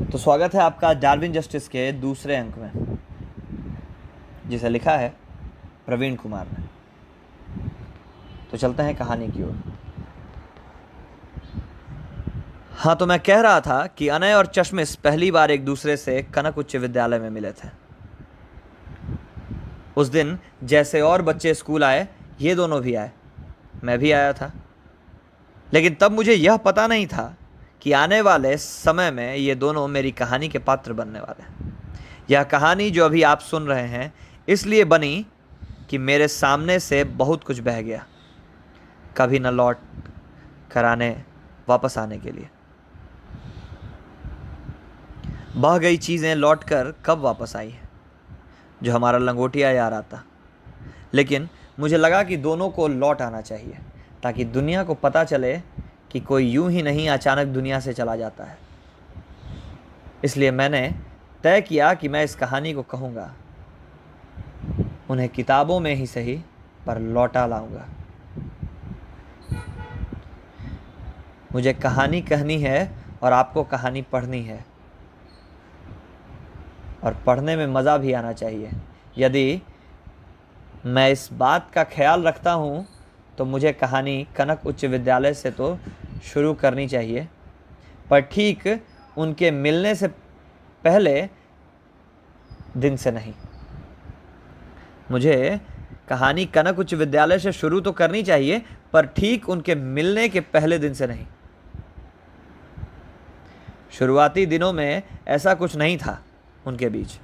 तो स्वागत है आपका डार्विन जस्टिस के दूसरे अंक में, जिसे लिखा है प्रवीण कुमार ने। तो चलते हैं कहानी की ओर। हाँ, तो मैं कह रहा था कि अनय और चश्मिश पहली बार एक दूसरे से कनक उच्च विद्यालय में मिले थे। उस दिन जैसे और बच्चे स्कूल आए, ये दोनों भी आए। मैं भी आया था, लेकिन तब मुझे यह पता नहीं था कि आने वाले समय में ये दोनों मेरी कहानी के पात्र बनने वाले हैं। यह कहानी जो अभी आप सुन रहे हैं इसलिए बनी कि मेरे सामने से बहुत कुछ बह गया, कभी न लौट कर वापस आने के लिए। बह गई चीज़ें लौट कर कब वापस आई हैं, जो हमारा लंगोटिया यार आता। लेकिन मुझे लगा कि दोनों को लौट आना चाहिए, ताकि दुनिया को पता चले कि कोई यूं ही नहीं अचानक दुनिया से चला जाता है। इसलिए मैंने तय किया कि मैं इस कहानी को कहूँगा, उन्हें किताबों में ही सही पर लौटा लाऊंगा। मुझे कहानी कहनी है और आपको कहानी पढ़नी है, और पढ़ने में मज़ा भी आना चाहिए। यदि मैं इस बात का ख्याल रखता हूँ तो मुझे कहानी कनक उच्च विद्यालय से तो शुरू करनी चाहिए, पर ठीक उनके मिलने से पहले दिन से नहीं। मुझे कहानी कनक उच्च विद्यालय से शुरू तो करनी चाहिए, पर ठीक उनके मिलने के पहले दिन से नहीं। शुरुआती दिनों में ऐसा कुछ नहीं था उनके बीच,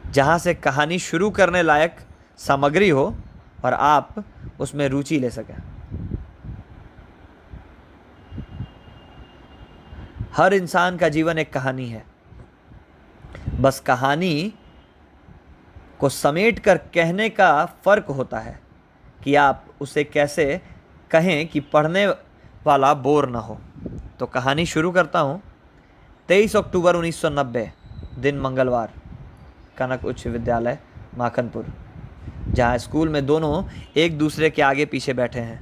जहाँ से कहानी शुरू करने लायक सामग्री हो और आप उसमें रुचि ले सकें। हर इंसान का जीवन एक कहानी है, बस कहानी को समेट कर कहने का फ़र्क होता है कि आप उसे कैसे कहें कि पढ़ने वाला बोर ना हो। तो कहानी शुरू करता हूँ। 23 अक्टूबर 1990, दिन मंगलवार, कनक उच्च विद्यालय माखनपुर, जहाँ स्कूल में दोनों एक दूसरे के आगे पीछे बैठे हैं।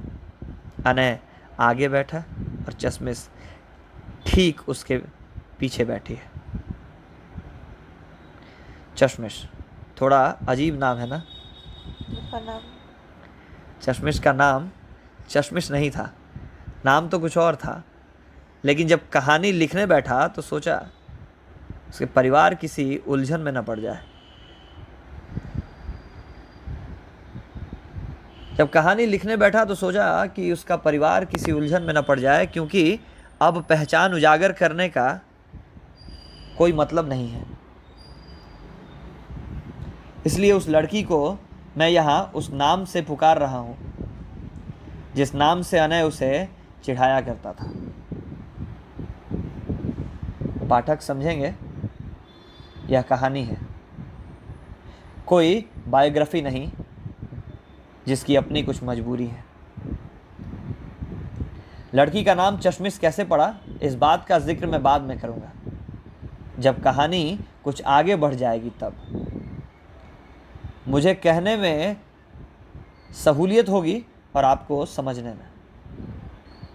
अनय आगे बैठा और चश्मिश ठीक उसके पीछे बैठी है। चश्मिश, थोड़ा अजीब नाम है ना? चश्मिश का नाम चश्मिश नहीं था, नाम तो कुछ और था। लेकिन जब कहानी लिखने बैठा तो सोचा उसके परिवार किसी उलझन में न पड़ जाए। जब कहानी लिखने बैठा तो सोचा कि उसका परिवार किसी उलझन में न पड़ जाए, क्योंकि अब पहचान उजागर करने का कोई मतलब नहीं है। इसलिए उस लड़की को मैं यहाँ उस नाम से पुकार रहा हूँ जिस नाम से अनय उसे चिढ़ाया करता था। पाठक समझेंगे, यह कहानी है, कोई बायोग्राफी नहीं जिसकी अपनी कुछ मजबूरी है। लड़की का नाम चश्मिश कैसे पड़ा, इस बात का जिक्र मैं बाद में करूँगा, जब कहानी कुछ आगे बढ़ जाएगी। तब मुझे कहने में सहूलियत होगी और आपको समझने में।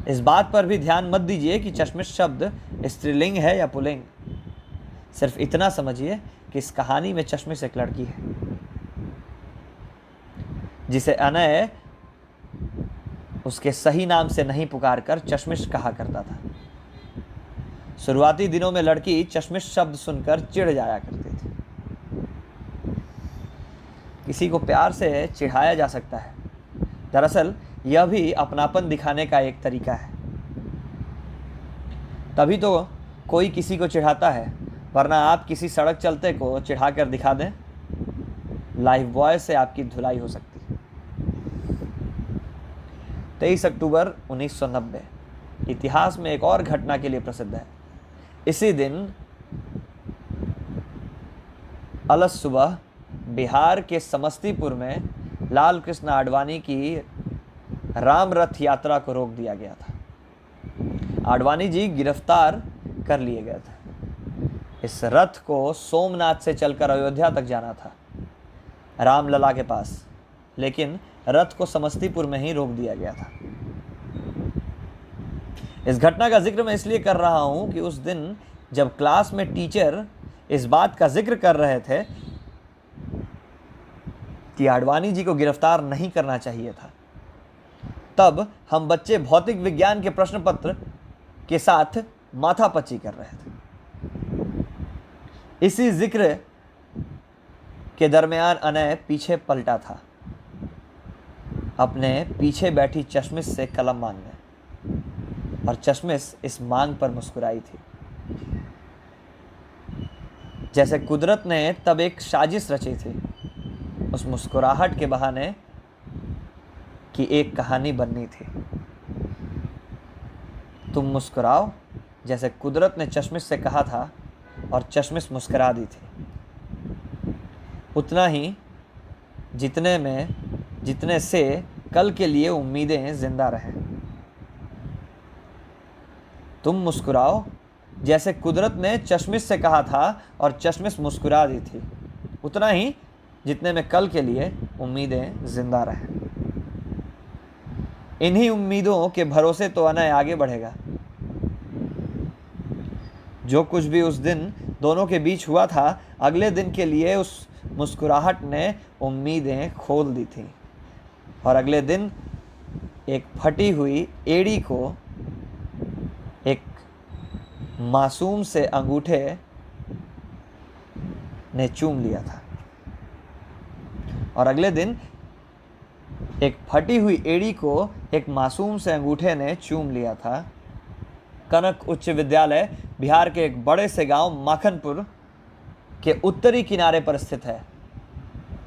इस बात पर भी ध्यान मत दीजिए कि चश्मिश शब्द स्त्रीलिंग है या पुल्लिंग। सिर्फ इतना समझिए कि इस कहानी में चश्मिश एक लड़की है जिसे अनय उसके सही नाम से नहीं पुकार कर चश्मिश कहा करता था। शुरुआती दिनों में लड़की चश्मिश शब्द सुनकर चिढ़ जाया करती थी। किसी को प्यार से चिढ़ाया जा सकता है, दरअसल यह भी अपनापन दिखाने का एक तरीका है। तभी तो कोई किसी को चिढ़ाता है, वरना आप किसी सड़क चलते को चिढ़ा कर दिखा दें, लाइफ बॉय से आपकी धुलाई हो सकती है। 23 अक्टूबर 1990 इतिहास में एक और घटना के लिए प्रसिद्ध है। इसी दिन अलस सुबह बिहार के समस्तीपुर में लाल कृष्ण आडवाणी की राम रथ यात्रा को रोक दिया गया था। आडवाणी जी गिरफ्तार कर लिए गए थे। इस रथ को सोमनाथ से चलकर अयोध्या तक जाना था, रामलला के पास, लेकिन रथ को समस्तीपुर में ही रोक दिया गया था। इस घटना का जिक्र मैं इसलिए कर रहा हूं कि उस दिन जब क्लास में टीचर इस बात का जिक्र कर रहे थे कि आडवाणी जी को गिरफ्तार नहीं करना चाहिए था, तब हम बच्चे भौतिक विज्ञान के प्रश्न पत्र के साथ माथापच्ची कर रहे थे। इसी जिक्र के दरमियान अनय पीछे पलटा था, अपने पीछे बैठी चश्मिश से कलम मांगने, और चश्मिश इस मांग पर मुस्कुराई थी। जैसे कुदरत ने तब एक साजिश रची थी, उस मुस्कुराहट के बहाने कि एक कहानी बननी थी। तुम मुस्कुराओ, जैसे कुदरत ने चश्मिश से कहा था, और चश्मिश मुस्कुरा दी थी। उतना ही जितने से कल के लिए उम्मीदें जिंदा रहें। तुम मुस्कुराओ, जैसे कुदरत ने चश्मिश से कहा था, और चश्मिश मुस्कुरा दी थी। उतना ही जितने में कल के लिए उम्मीदें जिंदा रहें। इन्हीं उम्मीदों के भरोसे तो अनय आगे बढ़ेगा। जो कुछ भी उस दिन दोनों के बीच हुआ था, अगले दिन के लिए उस मुस्कुराहट ने उम्मीदें खोल दी थी, और अगले दिन एक फटी हुई एड़ी को एक मासूम से अंगूठे ने चूम लिया था। और अगले दिन एक फटी हुई एड़ी को एक मासूम से अंगूठे ने चूम लिया था। कनक उच्च विद्यालय बिहार के एक बड़े से गांव माखनपुर के उत्तरी किनारे पर स्थित है।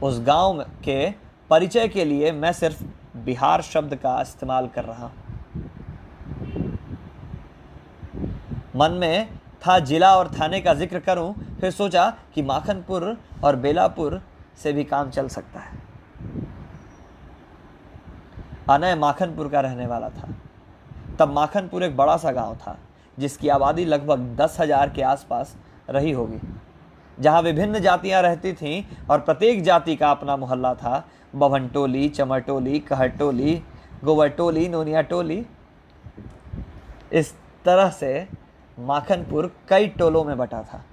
उस गांव के परिचय के लिए मैं सिर्फ बिहार शब्द का इस्तेमाल कर रहा हूं। मन में था जिला और थाने का जिक्र करूं, फिर सोचा कि माखनपुर और बेलापुर से भी काम चल सकता है। अनय माखनपुर का रहने वाला था। तब माखनपुर एक बड़ा सा गांव था, जिसकी आबादी लगभग 10,000 के आसपास रही होगी, जहां विभिन्न जातियां रहती थीं और प्रत्येक जाति का अपना मोहल्ला था। बभन टोली, चमर टोली, कहर टोली, गोबर टोली, नोनिया टोली। इस तरह से माखनपुर कई टोलों में बटा था।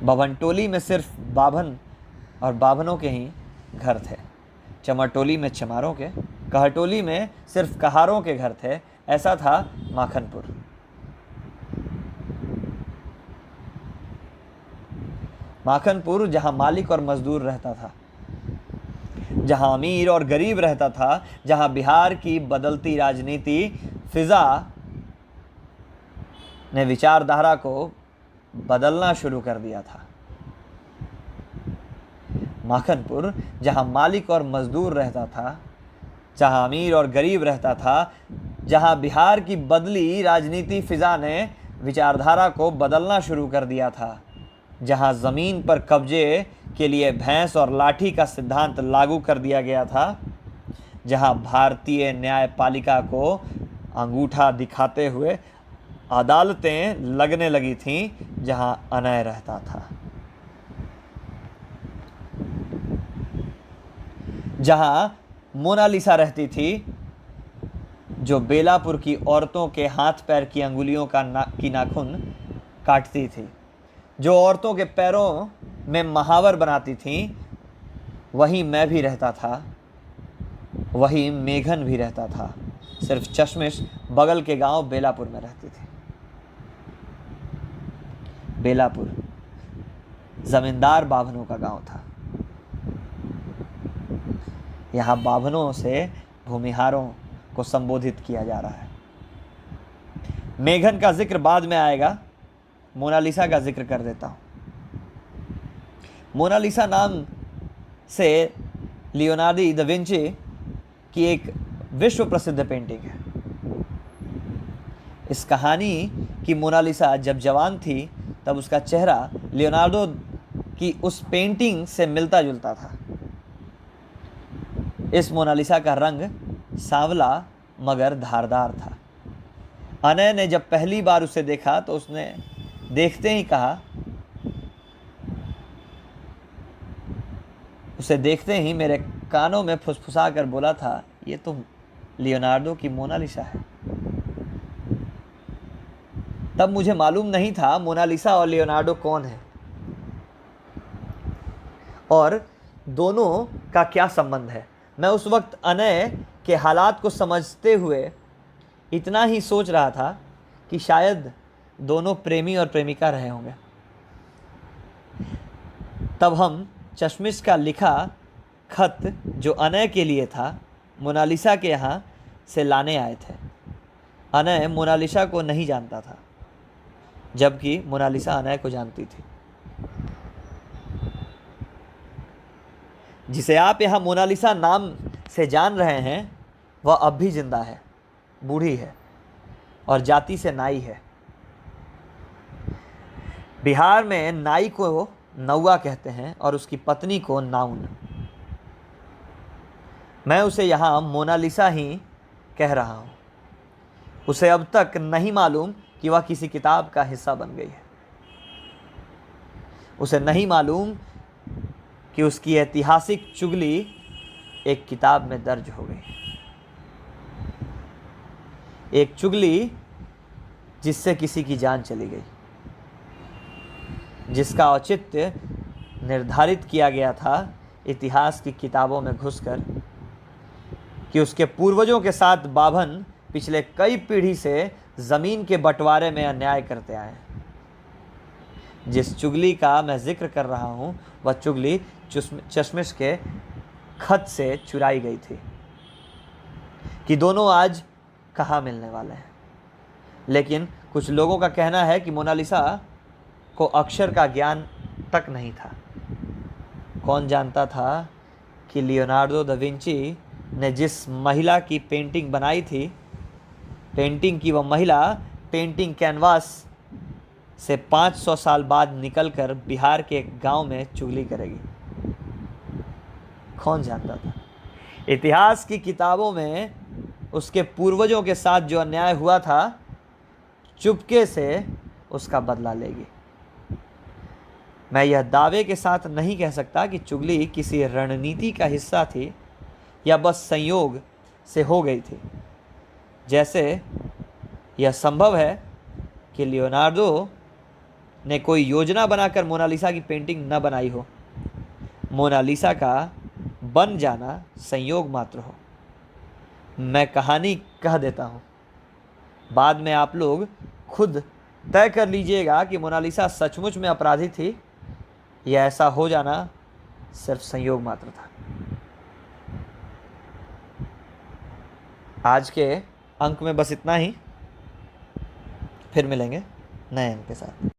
बभन टोली में सिर्फ बाभन और बाभनों के ही घर थे, चमर टोली में चमारों के, कहर टोली में सिर्फ कहारों के घर थे। ऐसा था माखनपुर। माखनपुर जहां मालिक और मजदूर रहता था, जहां अमीर और गरीब रहता था, जहां बिहार की बदलती राजनीति फिजा ने विचारधारा को बदलना शुरू कर दिया था। माखनपुर जहां मालिक और मजदूर रहता था, जहां अमीर और गरीब रहता था, जहां बिहार की बदली राजनीति फिजा ने विचारधारा को बदलना शुरू कर दिया था, जहां ज़मीन पर कब्जे के लिए भैंस और लाठी का सिद्धांत लागू कर दिया गया था, जहां भारतीय न्यायपालिका को अंगूठा दिखाते हुए अदालतें लगने लगी थीं, जहां अनय रहता था, जहां मोनालिसा रहती थी, जो बेलापुर की औरतों के हाथ पैर की अंगुलियों की नाखून काटती थी, जो औरतों के पैरों में महावर बनाती थीं। वहीं मैं भी रहता था, वहीं मेघन भी रहता था। सिर्फ चश्मिश बगल के गांव बेलापुर में रहती थी। बेलापुर जमींदार बाभनों का गांव था। यहाँ बाभनों से भूमिहारों को संबोधित किया जा रहा है। मेघन का जिक्र बाद में आएगा, मोनालिसा का जिक्र कर देता हूँ। मोनालिसा नाम से लियोनार्डो दा विंची की एक विश्व प्रसिद्ध पेंटिंग है। इस कहानी की मोनालिसा जब जवान थी, तब उसका चेहरा लियोनार्डो की उस पेंटिंग से मिलता जुलता था। इस मोनालिसा का रंग सांवला मगर धारदार था। अनय ने जब पहली बार उसे देखा तो उसने देखते ही कहा, उसे देखते ही मेरे कानों में फुसफुसा कर बोला था, ये तो लियोनार्डो की मोनालिसा है। तब मुझे मालूम नहीं था मोनालिसा और लियोनार्डो कौन है और दोनों का क्या संबंध है। मैं उस वक्त अनय के हालात को समझते हुए इतना ही सोच रहा था कि शायद दोनों प्रेमी और प्रेमिका रहे होंगे। तब हम चश्मिश का लिखा खत जो अनय के लिए था मोनालिसा के यहाँ से लाने आए थे। अनय मोनालिसा को नहीं जानता था, जबकि मोनालिसा अनय को जानती थी। जिसे आप यहाँ मोनालिसा नाम से जान रहे हैं वह अब भी जिंदा है, बूढ़ी है और जाति से नाई है। बिहार में नाई को नौवा कहते हैं और उसकी पत्नी को नाउन। मैं उसे यहाँ मोनालिसा ही कह रहा हूँ। उसे अब तक नहीं मालूम कि वह किसी किताब का हिस्सा बन गई है। उसे नहीं मालूम कि उसकी ऐतिहासिक चुगली एक किताब में दर्ज हो गई। एक चुगली जिससे किसी की जान चली गई, जिसका औचित्य निर्धारित किया गया था इतिहास की किताबों में घुसकर कि उसके पूर्वजों के साथ बाभन पिछले कई पीढ़ी से ज़मीन के बंटवारे में अन्याय करते आए हैं। जिस चुगली का मैं जिक्र कर रहा हूँ वह चुगली चश्मिश के खत से चुराई गई थी कि दोनों आज कहाँ मिलने वाले हैं। लेकिन कुछ लोगों का कहना है कि मोनालिसा को अक्षर का ज्ञान तक नहीं था। कौन जानता था कि लियोनार्डो दा विंची ने जिस महिला की पेंटिंग बनाई थी, पेंटिंग की वह महिला पेंटिंग कैनवास से 500 साल बाद निकलकर बिहार के एक गांव में चुगली करेगी। कौन जानता था इतिहास की किताबों में उसके पूर्वजों के साथ जो अन्याय हुआ था चुपके से उसका बदला लेगी। मैं यह दावे के साथ नहीं कह सकता कि चुगली किसी रणनीति का हिस्सा थी या बस संयोग से हो गई थी। जैसे यह संभव है कि लियोनार्डो ने कोई योजना बनाकर मोनालिसा की पेंटिंग न बनाई हो, मोनालिसा का बन जाना संयोग मात्र हो। मैं कहानी कह देता हूँ, बाद में आप लोग खुद तय कर लीजिएगा कि मोनालिसा सचमुच में अपराधी थी या ऐसा हो जाना सिर्फ संयोग मात्र था। आज के अंक में बस इतना ही, फिर मिलेंगे नए अंक के साथ।